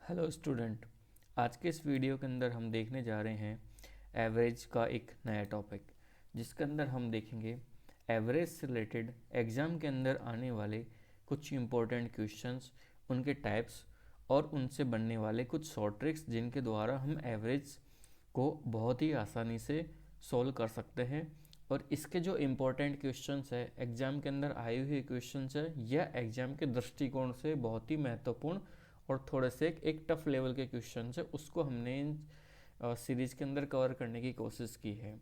Hello student. आज के इस वीडियो के अंदर हम देखने जा रहे हैं एवरेज का एक नया टॉपिक, जिसके अंदर हम देखेंगे एवरेज से रिलेटेड एग्ज़ाम के अंदर आने वाले कुछ इम्पोर्टेंट क्वेश्चंस, उनके टाइप्स और उनसे बनने वाले कुछ शॉर्ट ट्रिक्स, जिनके द्वारा हम एवरेज को बहुत ही आसानी से सॉल्व कर सकते हैं। और इसके जो इम्पोर्टेंट क्वेश्चंस है, एग्ज़ाम के अंदर आए हुए क्वेश्चंस है, या एग्ज़ाम के दृष्टिकोण से बहुत ही महत्वपूर्ण और थोड़े से एक टफ लेवल के क्वेश्चन है, उसको हमने सीरीज़ के अंदर कवर करने की कोशिश की है।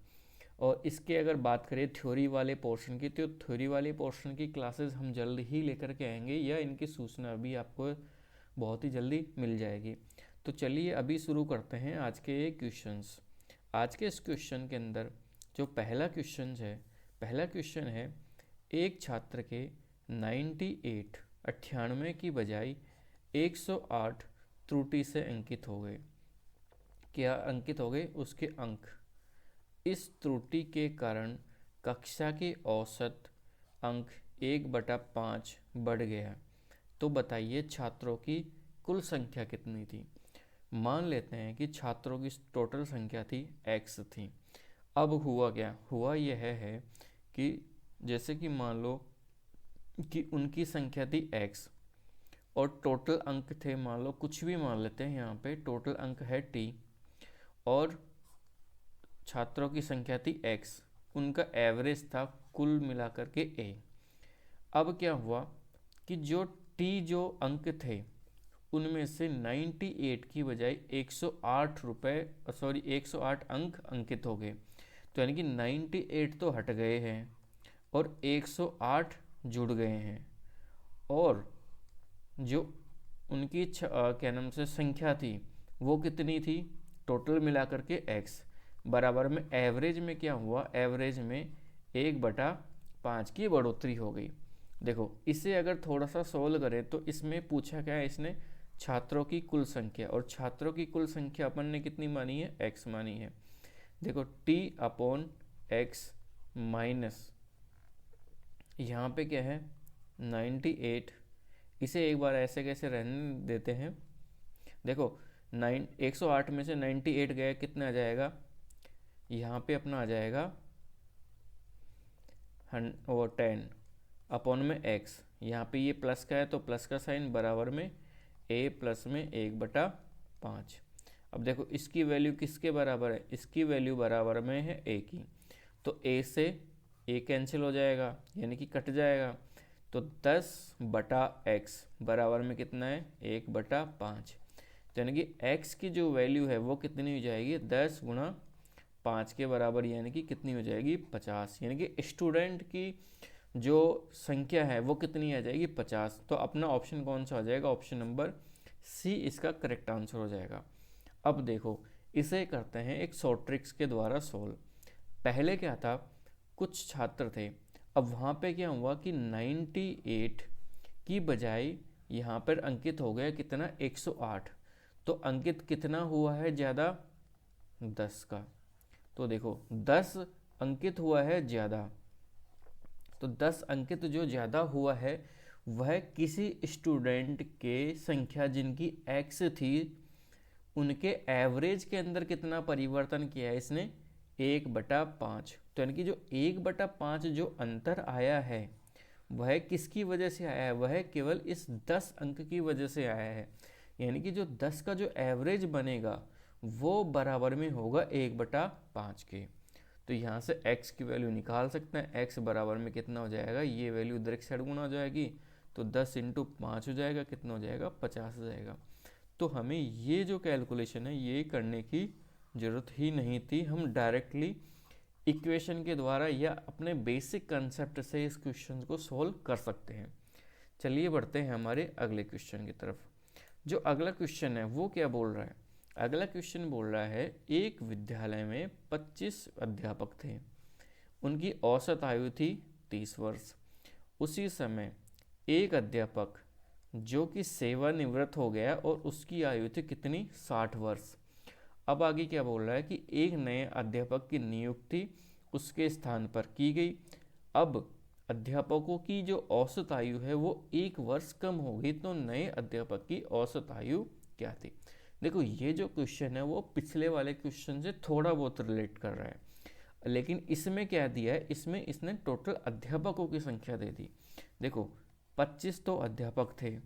और इसके अगर बात करें थ्योरी वाले पोर्शन की, तो थ्योरी वाले पोर्शन की क्लासेस हम जल्द ही लेकर के आएंगे, या इनकी सूचना भी आपको बहुत ही जल्दी मिल जाएगी। तो चलिए अभी शुरू करते हैं आज के ये क्वेश्चंस। आज के इस क्वेश्चन के अंदर जो पहला क्वेश्चन है, एक छात्र के 98 की बजाय 108 त्रुटि से अंकित हो गए। क्या अंकित हो गए? उसके अंक। इस त्रुटि के कारण कक्षा के औसत अंक 1/5 बढ़ गया। तो बताइए छात्रों की कुल संख्या कितनी थी। मान लेते हैं कि छात्रों की टोटल संख्या थी x थी। अब हुआ क्या? हुआ यह है कि जैसे कि मान लो कि उनकी संख्या थी x और टोटल अंक थे, मान लो कुछ भी मान लेते हैं, यहाँ पे टोटल अंक है t और छात्रों की संख्या थी x, उनका एवरेज था कुल मिलाकर के a। अब क्या हुआ कि जो अंक थे उनमें से 98 की बजाय 108 अंक अंकित हो गए। तो यानी कि 98 तो हट गए हैं और 108 जुड़ गए हैं। और जो उनकी क्या नाम से संख्या थी वो कितनी थी? टोटल मिलाकर के x बराबर में एवरेज में क्या हुआ? एवरेज में 1/5 की बढ़ोतरी हो गई। देखो इसे अगर थोड़ा सा सोल्व करें तो इसमें पूछा क्या है, इसने छात्रों की कुल संख्या, और छात्रों की कुल संख्या अपन ने कितनी मानी है? x मानी है। देखो t/x माइनस यहाँ पे क्या है 98। इसे एक बार ऐसे कैसे रहने देते हैं। देखो 108 में से 98 गया, कितना आ जाएगा? यहाँ पे अपना आ जाएगा 10 अपॉन में x। यहाँ पे ये प्लस का है तो प्लस का साइन बराबर में a प्लस में 1/5। अब देखो इसकी वैल्यू किसके बराबर है? इसकी वैल्यू बराबर में है a की। तो a से a कैंसिल हो जाएगा, यानी कि कट जाएगा। तो 10/x बराबर में कितना है? 1/5। यानी कि x की जो वैल्यू है वो कितनी हो जाएगी? 10 गुणा 5 के बराबर, यानी कि कितनी हो जाएगी? 50। यानी कि स्टूडेंट की जो संख्या है वो कितनी आ जाएगी? 50। तो अपना ऑप्शन कौन सा हो जाएगा? ऑप्शन नंबर सी इसका करेक्ट आंसर हो जाएगा। अब देखो इसे करते हैं एक शॉर्ट ट्रिक्स के द्वारा सोल्व। पहले क्या था, कुछ छात्र थे, अब वहाँ पे क्या हुआ कि 98 की बजाय यहाँ पर अंकित हो गया कितना? 108। तो अंकित कितना हुआ है ज़्यादा? 10 का। तो देखो 10 अंकित हुआ है ज़्यादा, तो 10 अंकित जो ज़्यादा हुआ है वह किसी स्टूडेंट के संख्या जिनकी x थी उनके एवरेज के अंदर कितना परिवर्तन किया है इसने? 1/5। तो यानी कि जो 1/5 जो अंतर आया है वह किसकी वजह से आया है? वह केवल इस 10 अंक की वजह से आया है। यानी कि जो 10 का जो एवरेज बनेगा वो बराबर में होगा 1/5 के। तो यहाँ से x की वैल्यू निकाल सकते हैं। x बराबर में कितना हो जाएगा? ये वैल्यू इधर एक साइड गुना हो जाएगी, तो 10 × 5 हो जाएगा, कितना हो जाएगा? 50 हो जाएगा। तो हमें ये जो कैलकुलेशन है ये करने की ज़रूरत ही नहीं थी, हम डायरेक्टली इक्वेशन के द्वारा या अपने बेसिक कंसेप्ट से इस क्वेश्चन को सोल्व कर सकते हैं। चलिए बढ़ते हैं हमारे अगले क्वेश्चन की तरफ। जो अगला क्वेश्चन है वो क्या बोल रहा है? अगला क्वेश्चन बोल रहा है एक विद्यालय में 25 अध्यापक थे, उनकी औसत आयु थी 30 वर्ष। उसी समय एक अध्यापक जो कि सेवानिवृत्त हो गया और उसकी आयु थी कितनी? 60 वर्ष। अब आगे क्या बोल रहा है कि एक नए अध्यापक की नियुक्ति उसके स्थान पर की गई। अब अध्यापकों की जो औसत आयु है वो 1 वर्ष कम हो गई, तो नए अध्यापक की औसत आयु क्या थी। देखो ये जो क्वेश्चन है वो पिछले वाले क्वेश्चन से थोड़ा बहुत रिलेट कर रहा है, लेकिन इसमें क्या दिया है, इसमें इसने टोटल अध्यापकों की संख्या दे दी। देखो 25 तो अध्यापक थे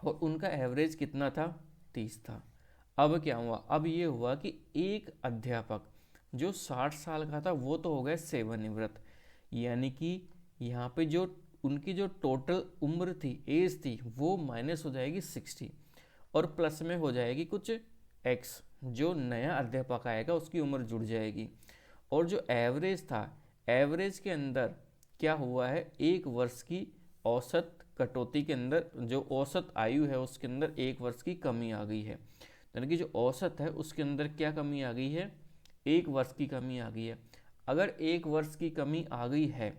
और उनका एवरेज कितना था, 30 था। अब क्या हुआ, अब ये हुआ कि एक अध्यापक जो 60 साल का था वो तो हो गया सेवानिवृत्त, यानी कि यहाँ पे जो उनकी जो टोटल उम्र थी, एज थी, वो माइनस हो जाएगी 60 और प्लस में हो जाएगी कुछ एक्स, जो नया अध्यापक आएगा उसकी उम्र जुड़ जाएगी। और जो एवरेज था, एवरेज के अंदर क्या हुआ है, एक वर्ष की औसत कटौती के अंदर जो औसत आयु है उसके अंदर एक वर्ष की कमी आ गई है, यानी कि जो औसत है उसके अंदर क्या कमी आ गई है, एक वर्ष की कमी आ गई है। अगर एक वर्ष की कमी आ गई है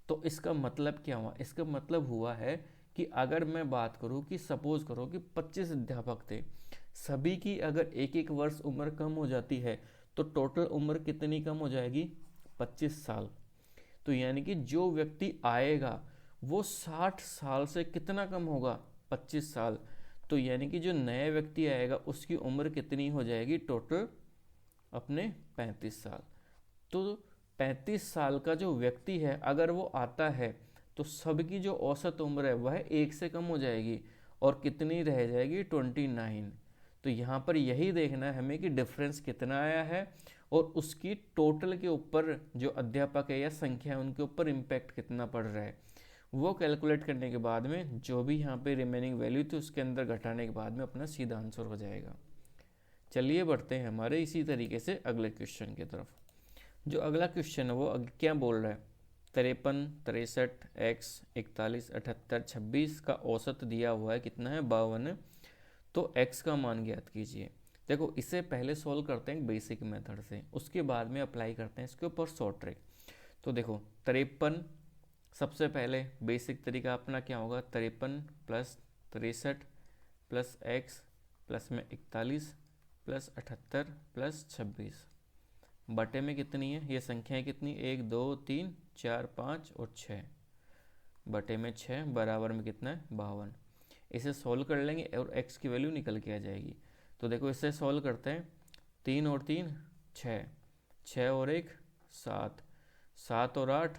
तो इसका मतलब क्या हुआ, इसका मतलब हुआ है कि अगर मैं बात करूं कि सपोज करो कि 25 अध्यापक थे, सभी की अगर एक एक वर्ष उम्र कम हो जाती है तो टोटल उम्र कितनी कम हो जाएगी, 25 साल। तो यानी कि जो व्यक्ति आएगा वो 60 साल से कितना कम होगा, 25 साल। तो यानी कि जो नया व्यक्ति आएगा उसकी उम्र कितनी हो जाएगी टोटल, अपने 35 साल। तो 35 साल का जो व्यक्ति है अगर वो आता है तो सबकी जो औसत उम्र है वह एक से कम हो जाएगी और कितनी रह जाएगी, 29। तो यहाँ पर यही देखना है हमें कि डिफरेंस कितना आया है और उसकी टोटल के ऊपर जो अध्यापक है या संख्या है उनके ऊपर इम्पैक्ट कितना पड़ रहा है, वो कैलकुलेट करने के बाद में जो भी यहाँ पे रिमेनिंग वैल्यू थी उसके अंदर घटाने के बाद में अपना सीधा आंसर हो जाएगा। चलिए बढ़ते हैं हमारे इसी तरीके से अगले क्वेश्चन की तरफ। जो अगला क्वेश्चन है वो क्या बोल रहा है, 53, 63, एक्स, 41, 78, 26 का औसत दिया हुआ है कितना है, 52। तो x का मान ज्ञात कीजिए। देखो इसे पहले सॉल्व करते हैं बेसिक मेथड से, उसके बाद में अप्लाई करते हैं इसके ऊपर शॉर्ट ट्रिक। तो देखो 53, सबसे पहले बेसिक तरीका अपना क्या होगा, 53 प्लस 63 प्लस एक्स प्लस में 41 प्लस 78 प्लस 26 बटे में कितनी है, ये संख्याएं कितनी, 1 2 3 4 5 और 6 बटे में 6 बराबर में कितना है, 52। इसे सॉल्व कर लेंगे और x की वैल्यू निकल के आ जाएगी। तो देखो इसे सॉल्व करते हैं, 3 और 3 6, 6 और 1 7, 7 और 8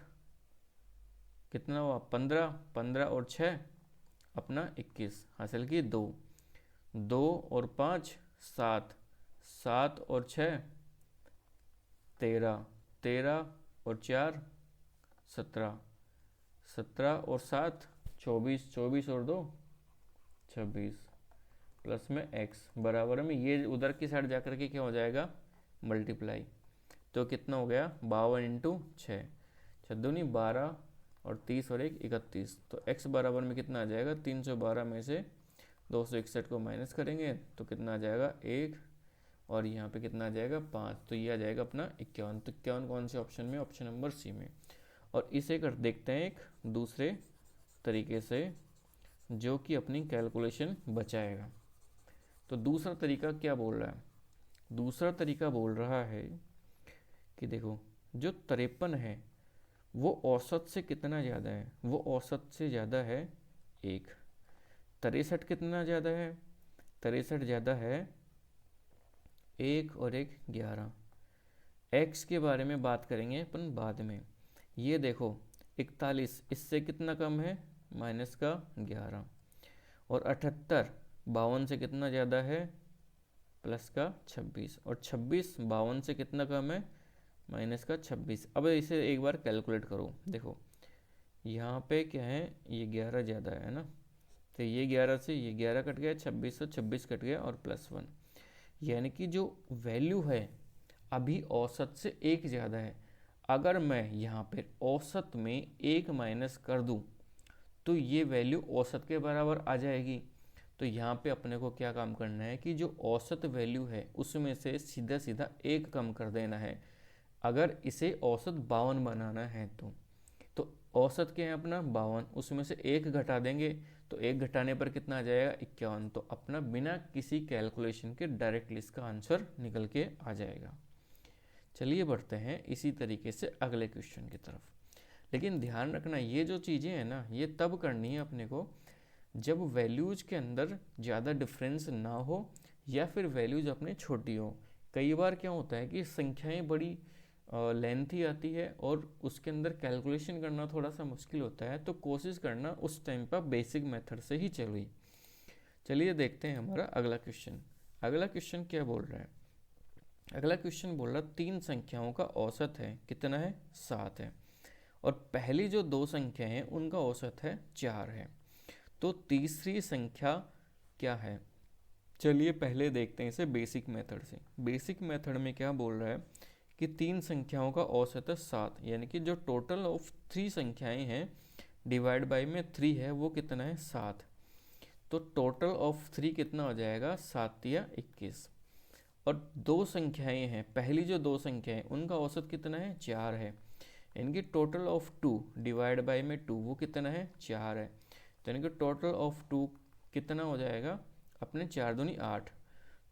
कितना हुआ, 15, 15 और 6 अपना 21, हासिल की 2, 2 और 5 7, 7 और 6 13, 13 और 4 17, 17 और 7 24, 24 और 2 26 प्लस में x बराबर में ये उधर की साइड जाकर के क्या हो जाएगा, मल्टीप्लाई। तो कितना हो गया, 52 इंटू 6, 6 दूनी 12 और 30 और 1 31। तो x बराबर में कितना आ जाएगा, 312 में से 261 को माइनस करेंगे तो कितना आ जाएगा 1 और यहाँ पे कितना आ जाएगा 5। तो ये आ जाएगा अपना 51। तो 51 कौन से ऑप्शन में, ऑप्शन नंबर सी में। और इसे कर देखते हैं एक दूसरे तरीके से जो कि अपनी कैलकुलेशन बचाएगा। तो दूसरा तरीका क्या बोल रहा है, दूसरा तरीका बोल रहा है कि देखो जो 53 है वो औसत से कितना ज़्यादा है, वो औसत से ज़्यादा है 1। 63 कितना ज़्यादा है, 63 ज़्यादा है 1 और 1 11। एक्स के बारे में बात करेंगे अपन बाद में। ये देखो 41 इससे कितना कम है, माइनस का 11। और 78 52 से कितना ज़्यादा है, प्लस का 26। और 26 52 से कितना कम है, माइनस का 26। अब इसे एक बार कैलकुलेट करो, देखो यहाँ पे क्या है, ये 11 ज़्यादा है ना, तो ये 11 से ये 11 कट गया, 26 से 26 कट गया और प्लस 1, यानी कि जो वैल्यू है अभी औसत से 1 ज़्यादा है। अगर मैं यहाँ पे औसत में 1 माइनस कर दूँ तो ये वैल्यू औसत के बराबर आ जाएगी। तो यहाँ पे अपने को क्या काम करना है कि जो औसत वैल्यू है उसमें से सीधा सीधा 1 कम कर देना है, अगर इसे औसत 52 बनाना है तो औसत क्या है अपना 52, उसमें से 1 घटा देंगे तो 1 घटाने पर कितना आ जाएगा 51। तो अपना बिना किसी कैलकुलेशन के डायरेक्टली इसका आंसर निकल के आ जाएगा। चलिए बढ़ते हैं इसी तरीके से अगले क्वेश्चन की तरफ। लेकिन ध्यान रखना ये जो चीज़ें हैं ना ये तब करनी है अपने को जब वैल्यूज के अंदर ज़्यादा डिफरेंस ना हो या फिर वैल्यूज अपने छोटी हो। कई बार क्या होता है कि संख्याएं बड़ी लेंथी आती है और उसके अंदर कैलकुलेशन करना थोड़ा सा मुश्किल होता है, तो कोशिश करना उस टाइम पर बेसिक मेथड से ही चलिए। चलिए देखते हैं हमारा अगला क्वेश्चन। अगला क्वेश्चन क्या बोल रहा है? अगला क्वेश्चन बोल रहा है 3 संख्याओं का औसत है कितना है? 7 है। और पहली जो 2 संख्याएं हैं उनका औसत है 4 है। तो तीसरी संख्या क्या है? चलिए पहले देखते हैं इसे बेसिक मेथड से। बेसिक मेथड में क्या बोल रहा है कि 3 संख्याओं का औसत है 7, यानी कि जो टोटल ऑफ 3 संख्याएं हैं डिवाइड बाय में 3 है, वो कितना है? 7। तो टोटल ऑफ 3 कितना हो जाएगा? 7 या 21। और 2 संख्याएं हैं, पहली जो 2 संख्याएं उनका औसत कितना है? 4 है। यानी कि टोटल ऑफ 2 डिवाइड बाय में 2 वो कितना है? 4 है। तो यानी कि टोटल ऑफ 2 कितना हो जाएगा अपने? 4 दूनी 8।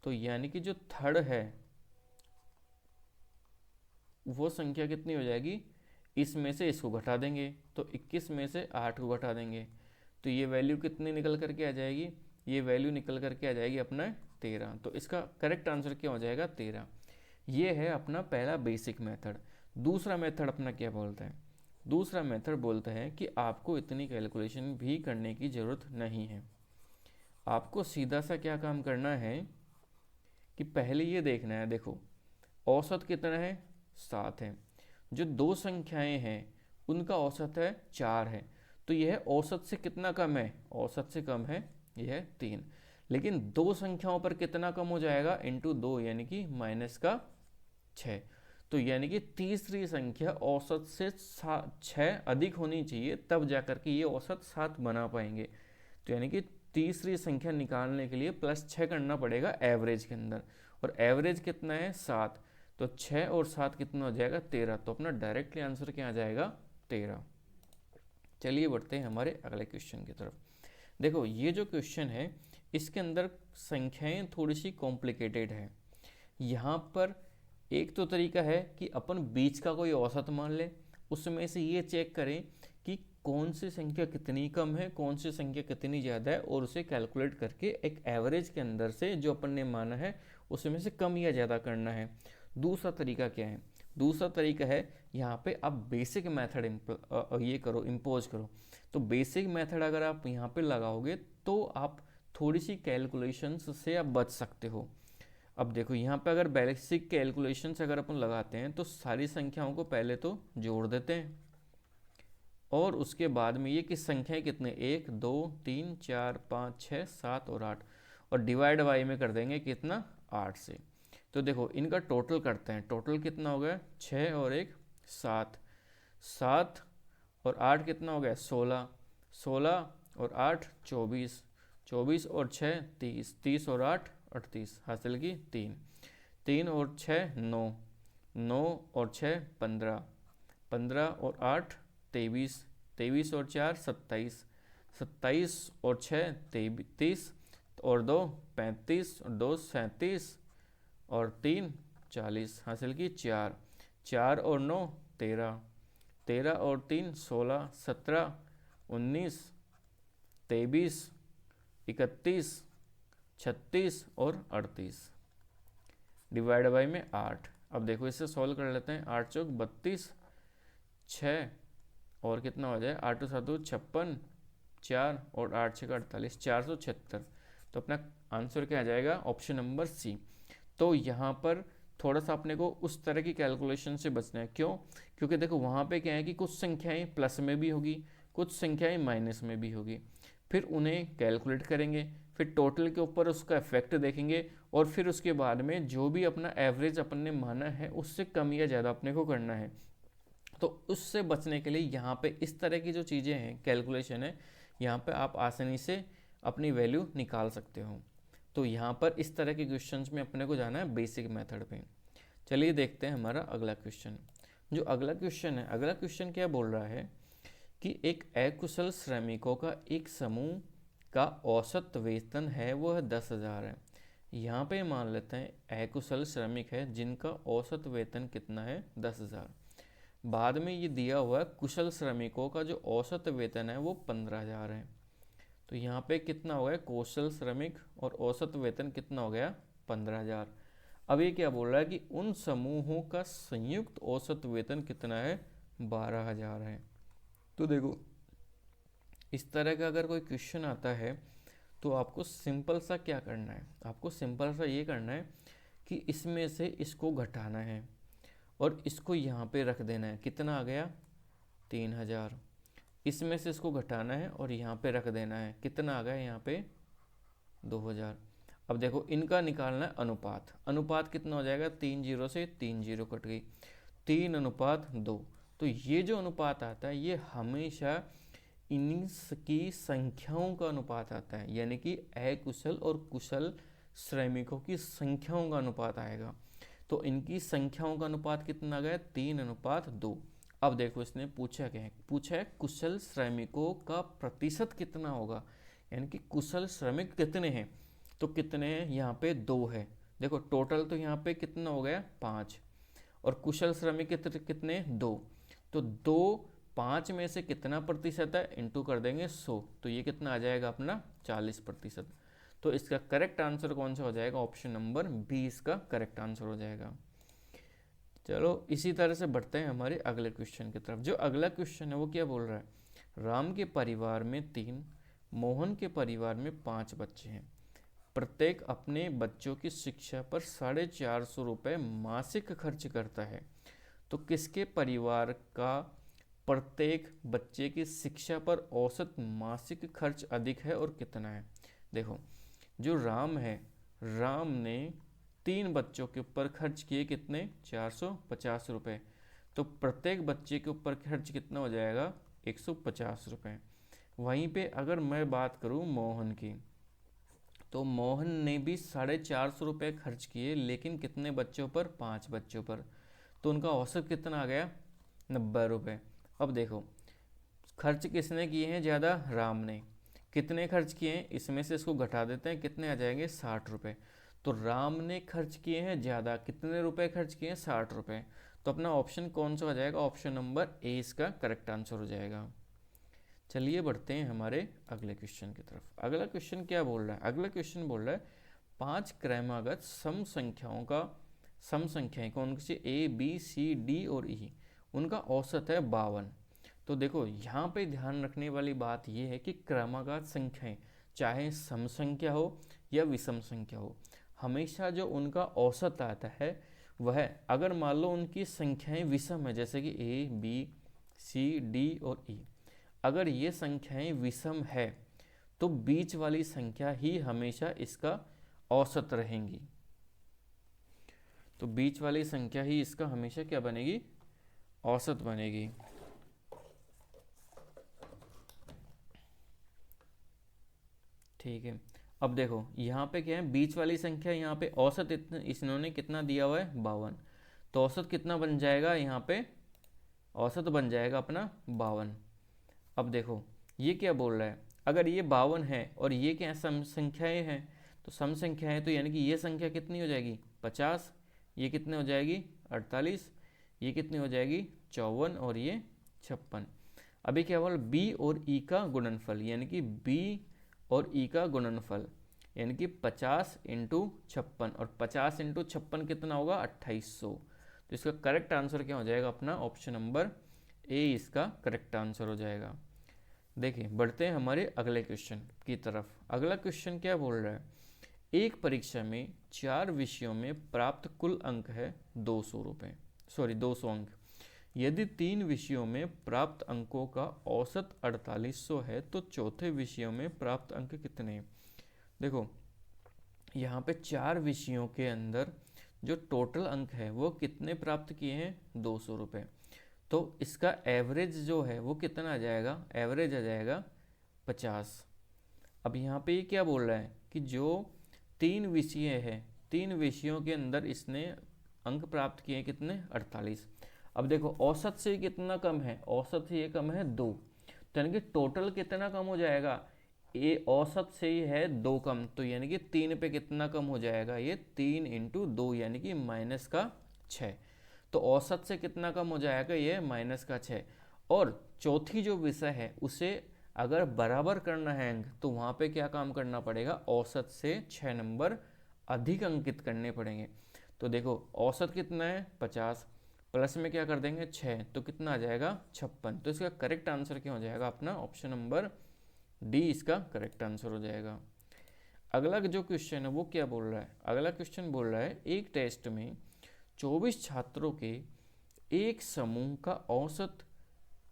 तो यानी कि जो थर्ड है वो संख्या कितनी हो जाएगी? इसमें से इसको घटा देंगे तो 21 में से 8 को घटा देंगे तो ये वैल्यू कितनी निकल करके आ जाएगी? ये वैल्यू निकल करके आ जाएगी अपना 13। तो इसका करेक्ट आंसर क्या हो जाएगा? 13। ये है अपना पहला बेसिक मेथड। दूसरा मेथड अपना क्या बोलता है? दूसरा मेथड बोलता है कि आपको इतनी कैलकुलेशन भी करने की ज़रूरत नहीं है। आपको सीधा सा क्या काम करना है कि पहले ये देखना है, देखो औसत कितना है? 7 है। जो 2 संख्याएं हैं उनका औसत है 4 है। तो यह औसत से कितना कम है? औसत से कम है यह 3। लेकिन 2 संख्याओं पर कितना कम हो जाएगा? इंटू 2, यानी कि -6। तो यानी कि तीसरी संख्या औसत से 6 अधिक होनी चाहिए, तब जाकर के ये औसत 7 बना पाएंगे। तो यानी कि तीसरी संख्या निकालने के लिए +6 करना पड़ेगा एवरेज के अंदर, और एवरेज कितना है? 7। तो 6 और 7 कितना हो जाएगा? 13। तो अपना डायरेक्टली आंसर क्या आ जाएगा? 13। चलिए बढ़ते हैं हमारे अगले क्वेश्चन की तरफ। देखो ये जो क्वेश्चन है इसके अंदर संख्याएं थोड़ी सी कॉम्प्लिकेटेड है। यहाँ पर एक तो तरीका है कि अपन बीच का कोई औसत मान लें, उसमें से ये चेक करें कि कौन सी संख्या कितनी कम है, कौन सी संख्या कितनी ज़्यादा है, और उसे कैलकुलेट करके एक एवरेज के अंदर से जो अपन ने माना है उसमें से कम या ज़्यादा करना है। दूसरा तरीका क्या है? दूसरा तरीका है यहाँ पे आप बेसिक मेथड ये करो, इम्पोज करो। तो बेसिक मेथड अगर आप यहाँ पे लगाओगे तो आप थोड़ी सी कैलकुलेशंस से आप बच सकते हो। अब देखो यहाँ पे अगर बेसिक कैलकुलेशंस अगर अपन लगाते हैं तो सारी संख्याओं को पहले तो जोड़ देते हैं, और उसके बाद में ये कि संख्याएं कितने? 1 2 3 4 5 6 7 और 8, और डिवाइड बाई में कर देंगे कितना? 8 से। तो देखो इनका टोटल करते हैं। टोटल कितना हो गया? 6 और 1 7, 7 और 8 कितना हो गया? 16, 16 और 8 24, 24 और 6 30, 30 और 8 38, हासिल की 3, 3 और 6 9, 9 और 6 15, 15 और 8 23, 23 और 4 27, 27 और 6 33, और 2 35, और 2 37, और 3 40, हासिल की 4, 4 और 9 13, 13 और 3 16, 17 19 23 31 36 और 38, डिवाइड बाई में 8। अब देखो इसे सॉल्व कर लेते हैं। 8 चौक 32, 6 और कितना हो जाए? 8 7 56, 4 और 8 6 48, 476। तो अपना आंसर क्या आ जाएगा? Option number C. तो यहाँ पर थोड़ा सा अपने को उस तरह की कैलकुलेशन से बचना है। क्यों? क्योंकि देखो वहाँ पे क्या है कि कुछ संख्याएं प्लस में भी होगी, कुछ संख्याएं माइनस में भी होगी। फिर उन्हें कैलकुलेट करेंगे, फिर टोटल के ऊपर उसका इफेक्ट देखेंगे, और फिर उसके बाद में जो भी अपना एवरेज अपन ने माना है उससे कम या ज़्यादा अपने को करना है। तो उससे बचने के लिए यहाँ पे इस तरह की जो चीज़ें हैं, कैलकुलेशन है, यहाँ पे आप आसानी से अपनी वैल्यू निकाल सकते हो। तो यहाँ पर इस तरह के क्वेश्चंस में अपने को जाना है बेसिक मेथड पे। चलिए देखते हैं हमारा अगला क्वेश्चन। जो अगला क्वेश्चन है, अगला क्वेश्चन क्या बोल रहा है कि एक अकुशल श्रमिकों का एक समूह का औसत वेतन है वो है 10,000 है। यहाँ पे मान लेते हैं अकुशल श्रमिक है जिनका औसत वेतन कितना है? 10,000। बाद में ये दिया हुआ है कुशल श्रमिकों का जो औसत वेतन है वो 15,000 है। तो यहाँ पे कितना हो गया कौशल श्रमिक और औसत वेतन कितना हो गया 15,000। अब ये क्या बोल रहा है कि उन समूहों का संयुक्त औसत वेतन कितना है 12,000 है। तो देखो इस तरह का अगर कोई क्वेश्चन आता है तो आपको सिंपल सा क्या करना है, आपको सिंपल सा ये करना है कि इसमें से इसको घटाना है और इसको यहाँ पे रख देना है। कितना आ गया 3,000। इसमें से इसको घटाना है और यहाँ पे रख देना है। कितना आ गया यहाँ पे 2,000। अब देखो इनका निकालना है अनुपात। अनुपात कितना हो जाएगा 3 0 से 3 0 कट गई 3:2। तो ये जो अनुपात आता है ये हमेशा इनकी संख्याओं का अनुपात आता है, यानी कि अकुशल और कुशल श्रमिकों की संख्याओं का अनुपात आएगा। तो इनकी संख्याओं का अनुपात कितना आ गया 3:2। अब देखो इसने पूछा क्या है, पूछा है कुशल श्रमिकों का प्रतिशत कितना होगा, यानी कि कुशल श्रमिक कितने हैं। तो कितने हैं यहाँ पे 2 है। देखो टोटल तो यहाँ पे कितना हो गया 5 और कुशल श्रमिक कितने 2। तो 2 5 में से कितना प्रतिशत है इंटू कर देंगे 100। तो ये कितना आ जाएगा अपना 40%। तो इसका करेक्ट आंसर कौन सा हो जाएगा, ऑप्शन नंबर बी इसका करेक्ट आंसर हो जाएगा। चलो इसी तरह से बढ़ते हैं हमारे अगले क्वेश्चन की तरफ। जो अगला क्वेश्चन है वो क्या बोल रहा है, राम के परिवार में 3, मोहन के परिवार में 5 बच्चे हैं। प्रत्येक अपने बच्चों की शिक्षा पर 450 रुपये मासिक खर्च करता है। तो किसके परिवार का प्रत्येक बच्चे की शिक्षा पर औसत मासिक खर्च अधिक है और कितना है। देखो जो राम है, राम ने 3 बच्चों के ऊपर खर्च किए कितने 450 रुपये। तो प्रत्येक बच्चे के ऊपर खर्च कितना हो जाएगा 150 रुपये। वहीं पे अगर मैं बात करूँ मोहन की, तो मोहन ने भी 450 रुपये खर्च किए, लेकिन कितने बच्चों पर 5 बच्चों पर। तो उनका औसत कितना आ गया 90 रुपये। अब देखो खर्च किसने किए हैं ज़्यादा, राम ने। कितने खर्च किए हैं, इसमें से इसको घटा देते हैं, कितने आ जाएंगे 60 रुपये। तो राम ने खर्च किए हैं ज़्यादा, कितने रुपए खर्च किए हैं 60 रुपये। तो अपना ऑप्शन कौन सा हो जाएगा, ऑप्शन नंबर ए इसका करेक्ट आंसर हो जाएगा। चलिए बढ़ते हैं हमारे अगले क्वेश्चन की तरफ। अगला क्वेश्चन क्या बोल रहा है, अगला क्वेश्चन बोल रहा है 5 क्रमागत सम संख्याओं का, सम संख्याएं कौन सी ए बी सी डी और ई, उनका औसत है 52। तो देखो यहाँ पे ध्यान रखने वाली बात यह है कि क्रमागत संख्याएं चाहे सम संख्या हो या विषम संख्या हो, हमेशा जो उनका औसत आता है वह, अगर मान लो उनकी संख्याएं विषम है जैसे कि ए बी सी डी और ई, अगर ये संख्याएं विषम है तो बीच वाली संख्या ही हमेशा इसका औसत रहेंगी। तो बीच वाली संख्या ही इसका हमेशा क्या बनेगी, औसत बनेगी। ठीक है। अब देखो यहाँ पे क्या है, बीच वाली संख्या यहाँ पे औसत इन्होंने कितना दिया हुआ है 52। तो औसत कितना बन जाएगा यहाँ पे, औसत बन जाएगा अपना 52। अब देखो ये क्या बोल रहा है, अगर ये 52 है और ये क्या सम संख्याएं हैं, तो सम संख्या है तो यानी कि ये संख्या कितनी हो जाएगी 50, ये कितने हो जाएगी 48, ये कितनी हो जाएगी 54 और ये 56। अभी क्या बोल बी और ई का गुणनफल, यानी कि बी और ई का गुणनफल, यानी कि 50 × 56 और 50 × 56 कितना होगा 2800। तो इसका करेक्ट आंसर क्या हो जाएगा अपना ऑप्शन नंबर ए इसका करेक्ट आंसर हो जाएगा। देखिए बढ़ते हैं हमारे अगले क्वेश्चन की तरफ। अगला क्वेश्चन क्या बोल रहा है, एक परीक्षा में 4 विषयों में प्राप्त कुल अंक है 200 अंक। यदि 3 विषयों में प्राप्त अंकों का औसत 4800 है तो चौथे विषयों में प्राप्त अंक कितने हैं। देखो यहाँ पे 4 विषयों के अंदर जो टोटल अंक है वो कितने प्राप्त किए हैं 200 रुपये। तो इसका एवरेज जो है वो कितना आ जाएगा, एवरेज आ जाएगा 50। अब यहाँ पे ये क्या बोल रहा है कि जो 3 विषय है, 3 विषयों के अंदर इसने अंक प्राप्त किए कितने 48। अब देखो औसत से कितना कम है, औसत से ये कम है 2, तो यानी कि टोटल कितना कम हो जाएगा, ये औसत से ही है 2 कम, तो यानी कि 3 पे कितना कम हो जाएगा, ये 3 × 2 यानी कि -6। तो औसत से कितना कम हो जाएगा, ये -6। और चौथी जो विषय है उसे अगर बराबर करना है अंक तो वहाँ पे क्या काम करना पड़ेगा, औसत से 6 नंबर अधिक अंकित करने पड़ेंगे। तो देखो औसत कितना है 50, प्लस में क्या कर देंगे 6, तो कितना आ जाएगा 56। तो इसका करेक्ट आंसर क्या हो जाएगा अपना, ऑप्शन नंबर डी इसका करेक्ट आंसर हो जाएगा। अगला जो क्वेश्चन है वो क्या बोल रहा है, अगला क्वेश्चन बोल रहा है एक टेस्ट में 24 छात्रों के एक समूह का औसत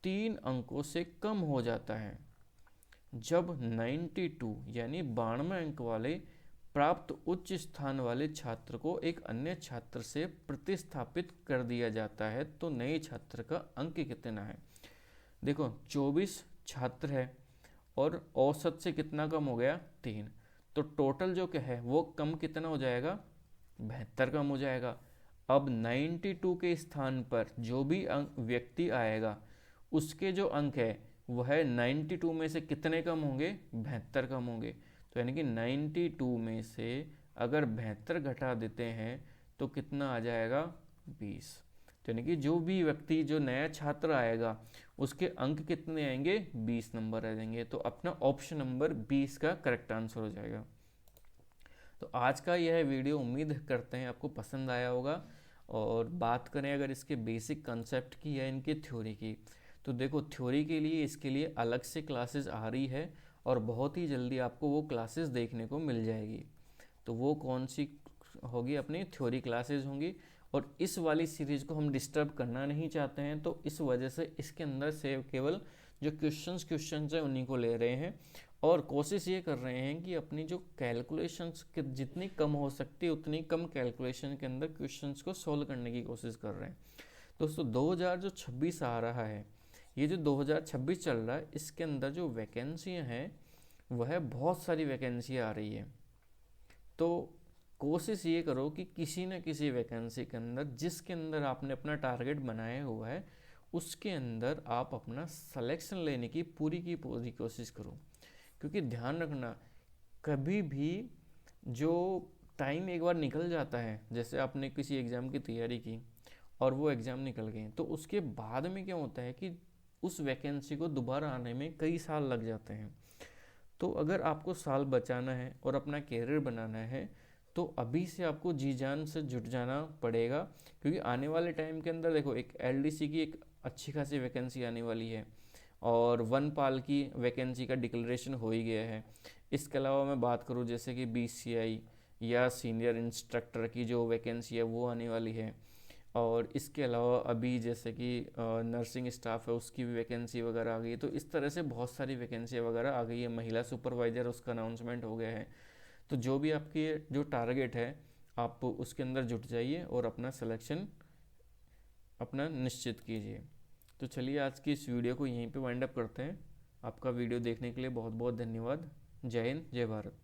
3 अंकों से कम हो जाता है जब 92 यानी 92 अंक वाले प्राप्त उच्च स्थान वाले छात्र को एक अन्य छात्र से प्रतिस्थापित कर दिया जाता है, तो नए छात्र का अंक कितना है। देखो 24 छात्र है और औसत से कितना कम हो गया 3, तो टोटल जो क्या है वो कम कितना हो जाएगा, 72 कम हो जाएगा। अब 92 के स्थान पर जो भी अंक व्यक्ति आएगा उसके जो अंक है वह 92 में से कितने कम होंगे, 72 कम होंगे। तो यानी कि 92 में से अगर 72 घटा देते हैं तो कितना आ जाएगा 20। तो यानी कि जो भी व्यक्ति, जो नया छात्र आएगा उसके अंक कितने आएंगे, 20 नंबर आ जाएंगे। तो अपना ऑप्शन नंबर 20 का करेक्ट आंसर हो जाएगा। तो आज का यह वीडियो उम्मीद करते हैं आपको पसंद आया होगा। और बात करें अगर इसके बेसिक कंसेप्ट की या इनकी थ्योरी की, तो देखो थ्योरी के लिए इसके लिए अलग से क्लासेस आ रही है और बहुत ही जल्दी आपको वो क्लासेस देखने को मिल जाएगी। तो वो कौन सी होगी, अपनी थ्योरी क्लासेस होंगी। और इस वाली सीरीज को हम डिस्टर्ब करना नहीं चाहते हैं, तो इस वजह से इसके अंदर से केवल जो क्वेश्चंस हैं उन्हीं को ले रहे हैं और कोशिश ये कर रहे हैं कि अपनी जो कैलकुलेशंस जितनी कम हो सकती है उतनी कम कैलकुलेशन के अंदर क्वेश्चंस को सोल्व करने की कोशिश कर रहे हैं। दोस्तों 2026 आ रहा है, ये जो 2026 चल रहा है इसके अंदर जो वैकेंसियाँ हैं वह बहुत सारी वैकेंसियाँ आ रही है। तो कोशिश ये करो कि किसी न किसी वैकेंसी के अंदर जिसके अंदर आपने अपना टारगेट बनाया हुआ है उसके अंदर आप अपना सिलेक्शन लेने की पूरी कोशिश करो। क्योंकि ध्यान रखना, कभी भी जो टाइम एक बार निकल जाता है, जैसे आपने किसी एग्ज़ाम की तैयारी की और वो एग्ज़ाम निकल गए, तो उसके बाद में क्या होता है कि उस वैकेंसी को दोबारा आने में कई साल लग जाते हैं। तो अगर आपको साल बचाना है और अपना कैरियर बनाना है तो अभी से आपको जी जान से जुट जाना पड़ेगा। क्योंकि आने वाले टाइम के अंदर देखो एक एलडीसी की एक अच्छी खासी वैकेंसी आने वाली है और वनपाल की वैकेंसी का डिक्लेरेशन हो ही गया है। इसके अलावा मैं बात करूँ जैसे कि बीसीआई या सीनियर इंस्ट्रक्टर की जो वैकेंसी है वो आने वाली है। और इसके अलावा अभी जैसे कि नर्सिंग स्टाफ है उसकी भी वैकेंसी वगैरह आ गई है। तो इस तरह से बहुत सारी वैकेंसी वगैरह आ गई है। महिला सुपरवाइज़र उसका अनाउंसमेंट हो गया है। तो जो भी आपकी जो टारगेट है आप उसके अंदर जुट जाइए और अपना सिलेक्शन अपना निश्चित कीजिए। तो चलिए आज की इस वीडियो को यहीं पे वाइंड अप करते हैं। आपका वीडियो देखने के लिए बहुत बहुत धन्यवाद। जय हिंद, जय भारत।